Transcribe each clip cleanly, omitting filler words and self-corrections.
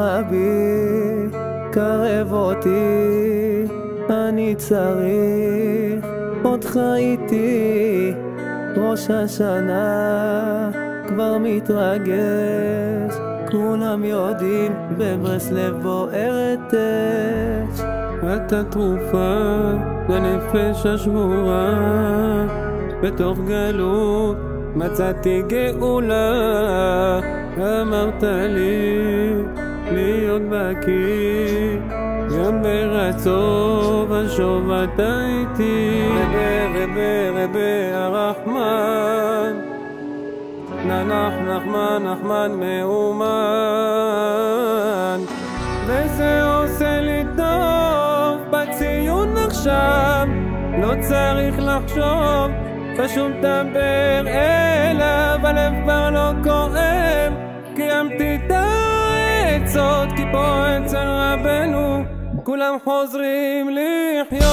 רבי, קרב אותי, אני צריך אותך איתי. ראש השנה כבר מתרגש, כולם יודעים בברסלב בוערת אש. אתה תרופה לנפש השבורה, בתוך גלות מצאתי גאולה. אמרת לי להיות בקיא, גם ברצון ושוב אתה איתי. רבי הרחמן, נחמן מאומן, וזה עושה לי טוב בציון עכשיו. לא צריך לחשוב, פשוט דבר אליו, הלב כבר לא כואב. קיימתי את העצות, כי פה אצל רבנו כולם חוזרים לחיות.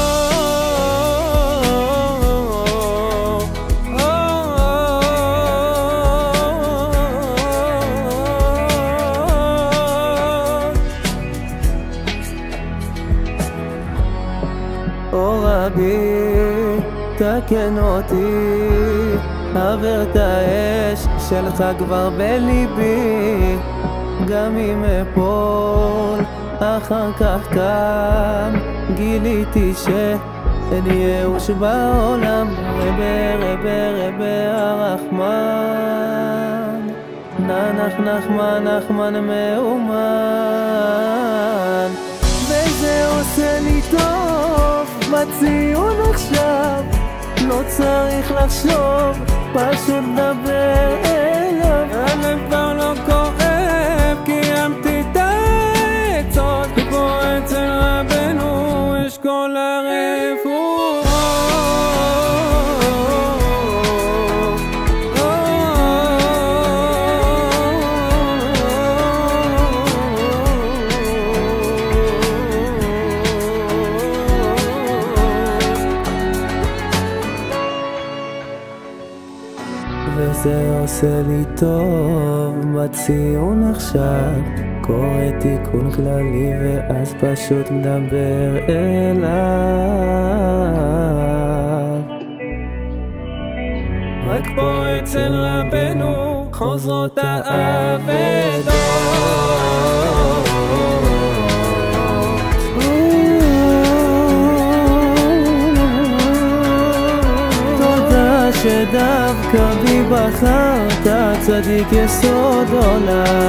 או רבי, תקן אותי, עבר את האש שלך כבר בליבי. גם אם אפול אחר כך קם, גיליתי שאין ייאוש בעולם. רבי הרחמן, נחמן מאומן, וזה עושה לי טוב בציון עכשיו. לא צריך לחשוב, פשוט דבר אליו, הלב כבר לא כואב. קיימתי את העצות, כי פה אצל רבנו יש כל הרפואות. וזה עושה לי טוב בציון עכשיו. קורא תיקון כללי ואז פשוט מדבר אליו. רק פה אצל רבנו חוזרות האבדות. תודה שדווקא בי בחרת, צדיק יסוד עולם.